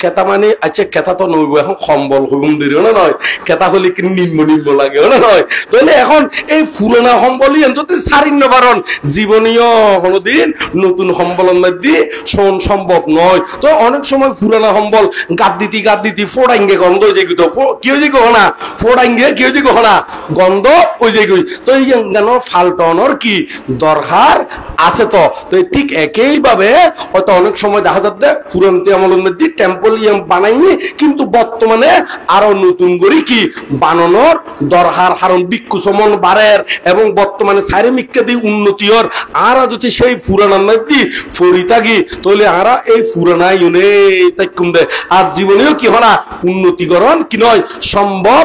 কেতা মানে আচ্ছা কেতা তো নইব এখন সম্বল হইব দিও না নয় কেতা হলে কি নিম্ন লাগে না নয় তাহলে এখন এই পুরোনা সম্বলই যদি সারিন্য বারণ জীবনীয় কোনোদিন নতুন সম্বলের মধ্যে শোন সম্ভব নয় তো অনেক সময় পুরোনা সম্বল গাদ দিতি ফোড়াইঙ্গে গন্ধ হয়ে যাই তো কি হয়ে যাই না ফোড়াইঙ্গে কি হয়ে যাই না গন্ধ হয়ে যাই তো এই কেন ফাল্টনর কি দরকার আছে তো ঠিক একইভাবে হয়তো অনেক সময় দেখা যাচ্ছে পুরন্তি আমলের মধ্যে টেম্পোলিয়াম বানাইনি কিন্তু বর্তমানে আরো নতুন করে কি বানানোর দরকার কারণ বিক্ষু সমন বাড়ের এবং বর্তমানে শারীরিককে দিয়ে উন্নতি হর আর যদি সেই পুরানার মধ্যে ফরি থাকি তাহলে আরা এই পুরানা ইউনে তাইকুম দে আর জীবনেও কি হনা উন্নতিকরণ কি নয় সম্ভব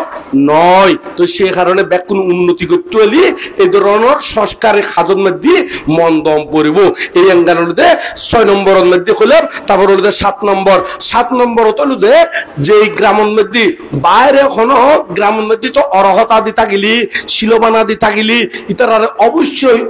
নয় তো সেই কারণে ব্যাকুন উন্নতি করতে হলে এই ধরনের সংস্কারের খাজর মধ্যে মন দম পড়ব এই অঙ্গানুতে 6 নম্বরের মধ্যে হলেন তারপর 7 নম্বর তলুদে যে গ্রামের মধ্যে বাইরে কোনো গ্রামের মধ্যে তো অরহত আদি থাকিলি শিলবান আদি থাকিলি ইতারা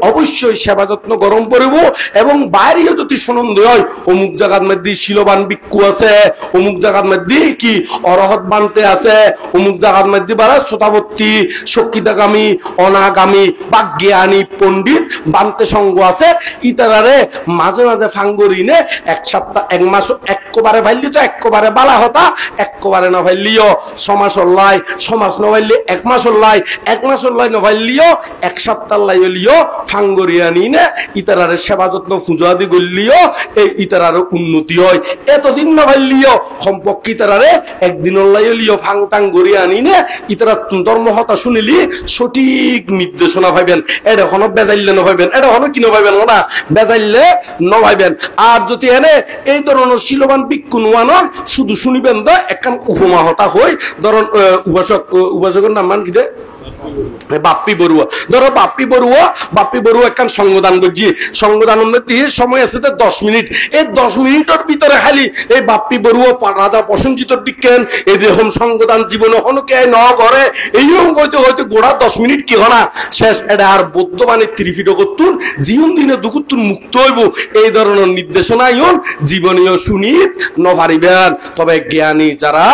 অবশ্যই সেবা যত্ন গরম করব এবং বাইরেও যদি সনন্দ হয় অমুক জায়গার মধ্যে শিলবান বিক্ষু আছে অমুক জায়গার মধ্যে কি অরহত বানতে আছে অমুক জায়গার মধ্যে বারা শ্রোতাবর্তী শক্তিদাগামী অনাগামী বা জ্ঞানী পণ্ডিত বানতে সঙ্গ আছে ইতারারে মাঝে মাঝে ফাঙ্গরিনে এক সপ্তাহ এক মাস একবারে ভাইলি তো এক একবারে বালা হতা একবারে না ভাইলিও সমাস লাই সমাস নভাইলি 1 মাস লাই 1 মাস লাই নভাইলিও 1 সপ্তাহ লাই লিও ফাঙ্গরিয়া নিনে ইতারারে সেবা যত্ন পূজা দি গলিও এই ইতারার উন্নতি হয় এতদিন নভাইলিও সম্পর্ক ইতারারে একদিন লাই লিও ফাং টাং গরিয়া নিনে ইতারা ধর্ম হতা শুনিলি সঠিক নির্দেশনা পাইবেন এটা কোনো বেজাইলে নভাইবেন এটা কোনো কি নভাইবেন না বেজাইলে নভাইবেন আর যদি এনে এই ধরনের শিলবান বিক্ষু নোয়ানোর শুধু শুনিবেন তো একখান উপমা হতা হই ধরুন উপাসকের নাম মান কি দে বাপ্পি বড়ুয়া ধরো বাপ্পি বড়ুয়া একখান সংগদান করছি সংগদানের মধ্যে সময় আছে 10 মিনিট এই 10 মিনিটের ভিতরে খালি এই বাপ্পি বড়ুয়া রাজা প্রসঞ্জিত বিজ্ঞান এরকম সংগদান জীবনে হনকে ন করে এইরকম হয়তো হয়তো গোড়া 10 মিনিট কি হনা শেষ এটা আর বৌদ্ধ মানে ত্রিফিট করতুন জীবন দিনে দুকুতুন মুক্ত হইব এই ধরনের নির্দেশনা ইন জীবনীয় শুনিত নভারিবেন তবে জ্ঞানী যারা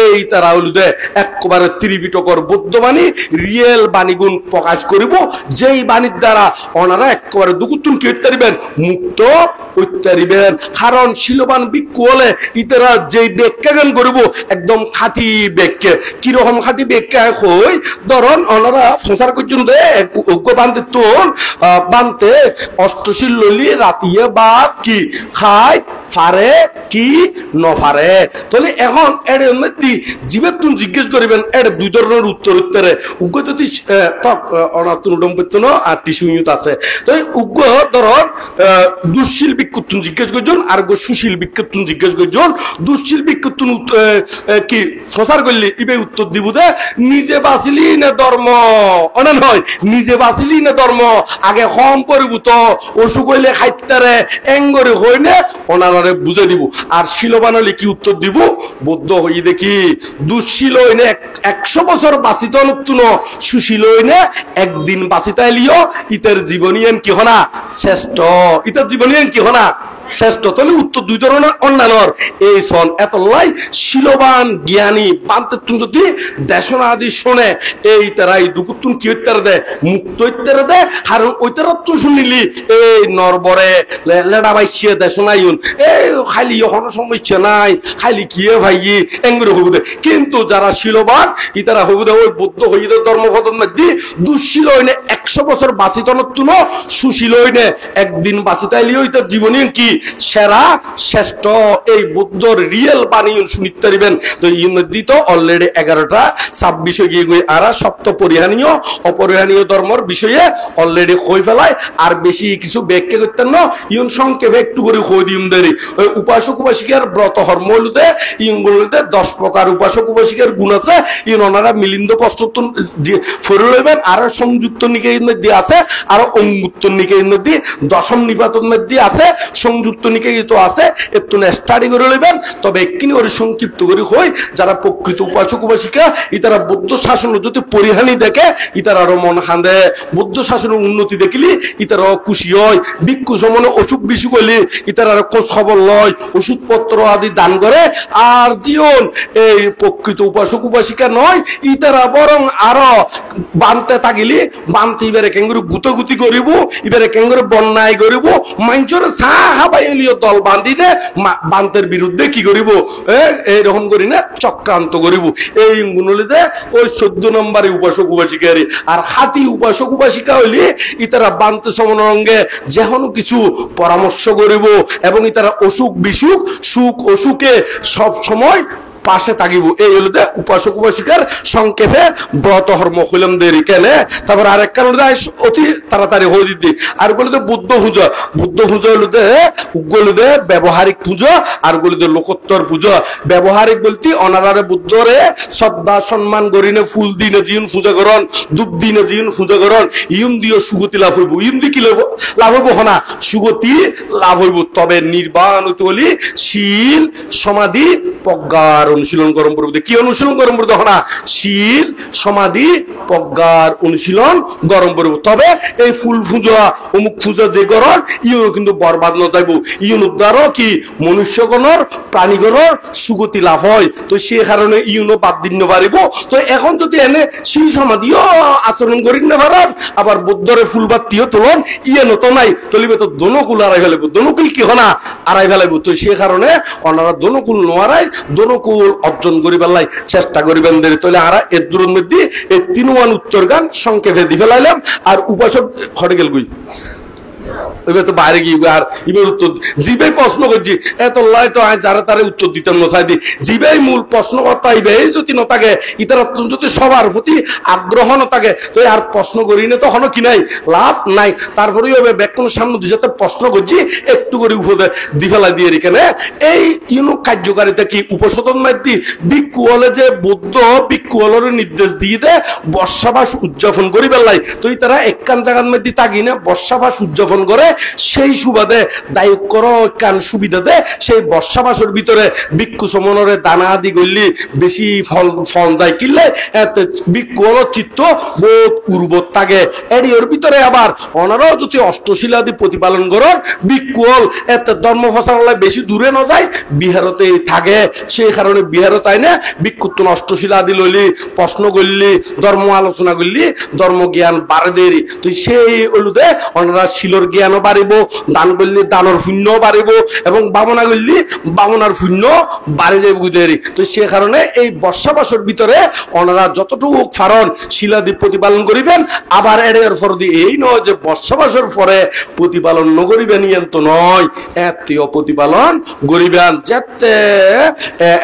এই তারা হলুদে একবারে ত্রিপিটকর বৌদ্ধ বাণী রিয়েল বাণীগুণ প্রকাশ করিব যেই বাণীর দ্বারা ওনারা একেবারে দুকুতুন কি হইতারিবেন মুক্ত হইতারিবেন কারণ শিলবান ভিক্ষু হলে ইতারা যেই ব্যাখ্যাগান করিব একদম খাঁটি ব্যাখ্যা কিরকম খাঁটি ব্যাখ্যা হই ধরুন ওনারা সংসার পর্যন্ত বানতে তোর বানতে অষ্টশীল ললি রাতিয়ে বাদ কি খাই ফারে কি নফারে তাহলে এখন এর মধ্যে জীবের তুমি জিজ্ঞেস করিবেন এর 2 ধরনের উত্তর উত্তরে উগ্র যদি আর টিস্যু আছে তো উগ্র ধরন দুঃশীল বিক্ষুত্তুন জিজ্ঞেস করছেন আর সুশীল বিক্ষুত্তুন জিজ্ঞেস করছেন দুঃশীল বিক্ষুত্তুন কি প্রচার করলি ইবে উত্তর দিব দে নিজে বাঁচিলি না ধর্ম অনেন হয় নিজে বাঁচিলি না ধর্ম আগে কম পরিভূত অসুখ হইলে খাইতারে এঙ্গরে হই না ওনারে বুঝে দিব আর শিলবান হলে কি উত্তর দিব বৌদ্ধ হই দেখি দুঃশীল হইনে 100 বছর বাঁচিত নতুন সুশীল হইনে একদিন বাঁচিতে লিও ইতার জীবনীয়ন কি হনা শ্রেষ্ঠ ইতার জীবনীয়ন কি হনা শ্রেষ্ঠ তাহলে উত্তর 2 ধরনের অন্যান্যর এই সন এত লাই শিলবান জ্ঞানী বান্তে তুমি যদি দেশনা আদি শোনে এই তারাই দুকুতুন কি উত্তর দে মুক্ত উত্তর দে কারণ ওইটার তুই শুনিলি এই নরবরে লেডা বাইছিয়ে দেশনা ইউন এই খালি কোনো সমস্যা নাই খালি কিয়ে ভাইয়ে এঙ্গুরে হবুদে কিন্তু যারা শিলবান ইতারা হবুদে ওই বৌদ্ধ হইদের ধর্মপদন মধ্যে দুঃশীল হইনে 100 বছর বাঁচিত নতুন সুশীল হইনে একদিন বাঁচিতাইলি ওইটার জীবনী কি সেরা শ্রেষ্ঠ এই বৌদ্ধর রিয়েল বাণী শুনিতে পারিবেন তো এই মধ্যে তো অলরেডি 11টা 26 গিয়ে গিয়ে আর সপ্ত পরিহানীয় অপরিহানীয় ধর্মর বিষয়ে অলরেডি কই ফেলায় আর বেশি কিছু ব্যাখ্যা করতেন না ইউন সংক্ষেপে একটু করে কই দিম দেরি ওই উপাসক উপাসিকার ব্রত হরমলুতে ইউনগুলোতে 10 প্রকার উপাসক উপাসিকার গুণ আছে ইউন ওনারা মিলিন্দ প্রস্তুতন ফরে লইবেন আর সংযুক্ত নিকায়ের মধ্যে আছে আর অঙ্গুত্তর নিকায়ের মধ্যে দশম নিপাতন মধ্যে আছে সংযুক্ত নিকায় তো আছে একটু স্টাডি করে লইবেন তবে একদিন ওর সংক্ষিপ্ত করে হই যারা প্রকৃত উপাসক উপাসিকা ইতারা বৌদ্ধ শাসন যদি পরিহানি দেখে ইতার আরো মন হাঁদে বৌদ্ধ শাসনের উন্নতি দেখলি ইতারা খুশি হয় ভিক্ষু সমনে অসুখ বিসুখ হইলে ইতার আরো খোঁজ খবর লয় ওষুধপত্র আদি দান করে আর জীবন এই প্রকৃত উপাসক উপাসিকা নয় ইতারা বরং আরো বানতে থাকিলি বানতে এবারে কেঙ্গুরি গুতগুতি করিব এবারে কেঙ্গুরি বন্যায় করিব মানুষের সাহাবাইলীয় দল বান্ধিনে বান্তের বিরুদ্ধে কি করিব এইরকম করি না চক্রান্ত করিব এই গুণলিতে ওই 14 নম্বরে উপাসক উপাসিকারি আর হাতি উপাসক উপাসিকা হইলে ইতারা বান্তে সমনঙ্গে যেহনো কিছু পরামর্শ করিব এবং ইতারা অসুখ বিসুখ সুখ অসুখে সব সময় পাশে থাকিব এই হলো উপাসক উপাসিকার সংক্ষেপে ব্রত হর্ম হইলাম দেরি কেনে তারপর আরেক কারণ অতি তাড়াতাড়ি হয়ে দিতে আর গুলোতে বুদ্ধ পূজা হলো ব্যবহারিক পুজো আর গুলোতে লোকোত্তর পুজো ব্যবহারিক বলতে অনারারে বুদ্ধরে শ্রদ্ধা সম্মান করিনে ফুল দিনে জীবন পূজা করন দুধ দিনে জীবন পূজা করন ইউন দিয়ে সুগতি লাভ হইব ইউন দি কি লাভ হইব হনা সুগতি লাভ হইব তবে নির্বাণ হইতে হলি শীল সমাধি প্রজ্ঞার অনুশীলন গরম পড়ব কি অনুশীলন গরম পড়ব না শীল সমাধি প্রজ্ঞার অনুশীলন গরম পড়ব তবে এই ফুল পূজা অমুক পূজা যে গরম ইও কিন্তু বরবাদ ন যাইব ইউন উদ্ধারও কি মনুষ্যগণর প্রাণীগণর সুগতি লাভ হয় তো সে কারণে ইউনো বাদ দিন পারিব তো এখন যদি এনে শীল সমাধিও আচরণ করি না পারেন আবার বুদ্ধরে ফুল বাতিও তোলন ইয়ে নত নাই তলিবে তো দনকুল আড়াই ফেলাইব দনকুল কি হনা আড়াই ফেলাইব তো সে কারণে ওনারা দনকুল নোয়ারাই দনকুল অর্জন করি পেলাই চেষ্টা করিবেন দেরি তাহলে আরা এর দূরের মধ্যে এই তিনওয়ান উত্তর গান সংক্ষেপে দি ফেলাইলাম আর উপাসক ঘটে গেল গুই এবার তো বাইরে গিয়ে আর এবার উত্তর জিবে প্রশ্ন করছি এত লাই তো যারা তারা উত্তর দিতেন নসাই দি জিবেই মূল প্রশ্ন কর্তা ইবে যদি ন থাকে ইতারা যদি সবার প্রতি আগ্রহ ন থাকে তো আর প্রশ্ন করি না তখন কি নাই লাভ নাই তারপরে ব্যাকরণের সামনে দুই যাতে প্রশ্ন করছি একটু করে উপদে দি ফেলাই দিয়ে এখানে এই ইউনো কার্যকারিতা কি উপসদন মাধ্যমে ভিক্ষু হলে যে বৌদ্ধ ভিক্ষু হলের নির্দেশ দিয়ে দে বর্ষাবাস উদযাপন করি পেলাই তো তারা একখান জায়গার মধ্যে তাকি না বর্ষাবাস উদযাপন করে সেই সুবাদে দায়ক করো কান সুবিধা দে সেই বর্ষাবাসের ভিতরে ভিক্ষু সমনরে দানা আদি গল্লি বেশি ফল ফল দেয় কিনলে ভিক্ষু চিত্ত বোধ উর্বর থাকে এর ভিতরে আবার ওনারাও যদি অষ্টশীলাদি প্রতিপালন করেন ভিক্ষু এত ধর্ম ফসালায় বেশি দূরে না যায় বিহারতে থাকে সেই কারণে বিহারত তাই না ভিক্ষুত্ব অষ্টশীলা আদি লইলি প্রশ্ন করলি ধর্ম আলোচনা করলি ধর্ম জ্ঞান বাড়ে দেরি তো সেই অনুদে ওনারা শিলর জ্ঞানও বাড়িব দান করলে দানের পুণ্য বাড়িব এবং বামনা করলে বামনার পুণ্য বাড়ে যাবে বুঝেরি তো সে কারণে এই বর্ষাবাসের ভিতরে ওনারা যতটুকু ফারণ শিলাদি প্রতিপালন করিবেন আবার এর ফরদি এই নয় যে বর্ষাবাসের পরে প্রতিপালন নকরিবেন ইয়েন তো নয় এতেও প্রতিপালন করিবেন যেতে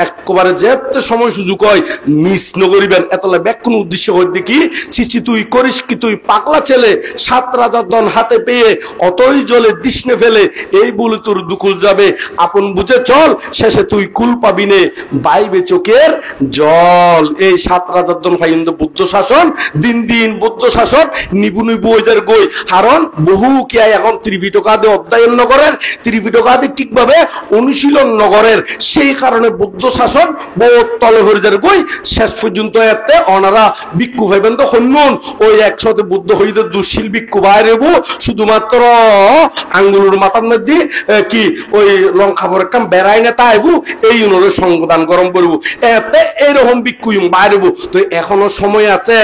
একবারে যেতে সময় সুযোগ হয় মিস নকরিবেন এতলে ব্যাকুন উদ্দেশ্য হইতে কি চিচি তুই করিস কি তুই পাগলা ছেলে 7 রাজার দন হাতে পেয়ে অতই জলে তৃষ্ণে ফেলে এই বলে তোর দুকুল যাবে আপন বুঝে চল শেষে তুই কুল পাবি নে বাইবে চোখের জল এই 7 রাজার দন ফাইন্দ বুদ্ধ শাসন দিন দিন বুদ্ধ শাসন নিবু নিবু ওইজার গই কারণ বহু কি এখন ত্রিপিটকাদি অধ্যয়ন নগরের ত্রিপিটকাদি ঠিকভাবে অনুশীলন নগরের সেই কারণে বুদ্ধ শাসন বহুত তলে হরিজার গই শেষ পর্যন্ত এতে ওনারা ভিক্ষু ভাইবেন তো হন্যন ওই একসাথে বুদ্ধ হইতে দুঃশীল ভিক্ষু বাইরে শুধুমাত্র আঙ্গুলের মাথার মধ্যে কি ওই লং খাবার কাম বেড়াই না তাইবু এই অনুরোধ সংদান গরম করবো এতে এইরকম ভিক্ষু বাইরেব তো এখনো সময় আছে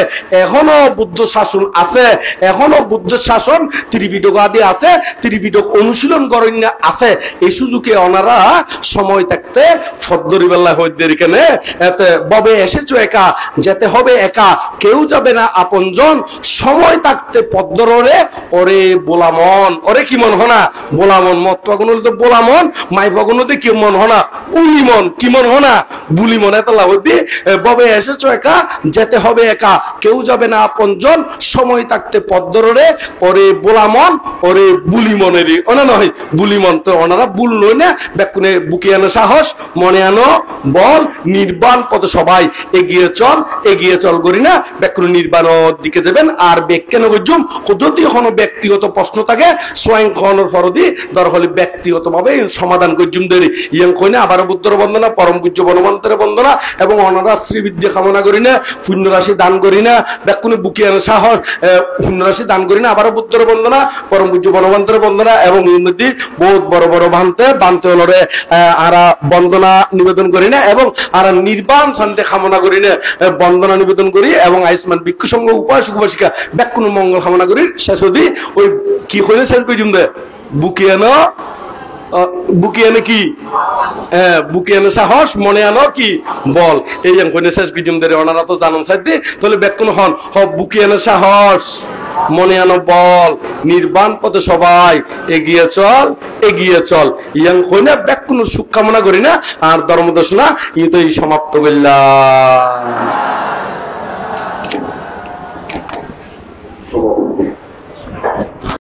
এখনো বুদ্ধ শাসন আছে এখনো বুদ্ধ শাসন ত্রিপিটক আদি আছে ত্রিপিটক অনুশীলন করেন আছে এই সুযোগে ওনারা সময় থাকতে ফদ্দরি বেলা হইতে এখানে এতে ববে এসেছো একা যেতে হবে একা কেউ যাবে না আপনজন সময় থাকতে পদ্মরে ওরে বোলামন ওরে কি মন হনা বোলামন মত পাগুন তো বোলামন মাই পাগুনতে কি মন হনা উলিমন কি মন হনা বুলিমন এত লাভ দি ববে এসেছো একা যেতে হবে একা কেউ যাবে না আপনজন সময় থাকতে পদ্মরে ওরে বোলামন ওরে বুলিমনেরই ওনা নয় বুলিমন তো ওনারা বুল নয় না ব্যাকুনে বুকে আনো সাহস মনে আনো বল নির্বাণ পথে সবাই এগিয়ে চল করি না ব্যাকুনে নির্বাণের দিকে যাবেন আর কেন গজুম যদি কোনো ব্যক্তিগত প্রশ্ন থাকে স্বয়ং খনর ফরদি দর হলে ব্যক্তিগত ভাবে সমাধান গজুম দেরি ইয়াং কইনা আবার বুদ্ধর বন্দনা পরম পূজ্য বনমন্ত্রের বন্দনা এবং অনারা শ্রীবিদ্যা কামনা করি না পুণ্য রাশি দান করি না ব্যাকুনে বুকে আনো সাহস পুণ্য রাশি দান করি না আবার বুদ্ধর বন্দনা পরম পূজ্য বনমন্ত্রের বন্দনা এবং এর মধ্যে বহুত বড় বড় বানতে হলরে আরা বন্দনা নিবেদন করি না এবং আর নির্বাণ শান্তি কামনা করি না বন্দনা নিবেদন করি এবং আয়ুষ্মান ভিক্ষু সংঘ উপাসক উপাসিকা ব্যাকুন মঙ্গল কামনা করি শেষ হদি ওই কি কইলে শেষ কই জুম দে বুকে আনো কি বুকে আনো সাহস মনে আনো কি বল এই কইলে শেষ কই জুম দে ওনারা তো জানান সাইতে তাহলে ব্যাকুন হন বুকে আনো সাহস মনে আনো বল নির্বাণ পথে সবাই এগিয়ে চল ইয়াং কইনা ব্যাকুন সুখ কামনা করি না আর ধর্ম দর্শনা ইতই সমাপ্ত করলাম।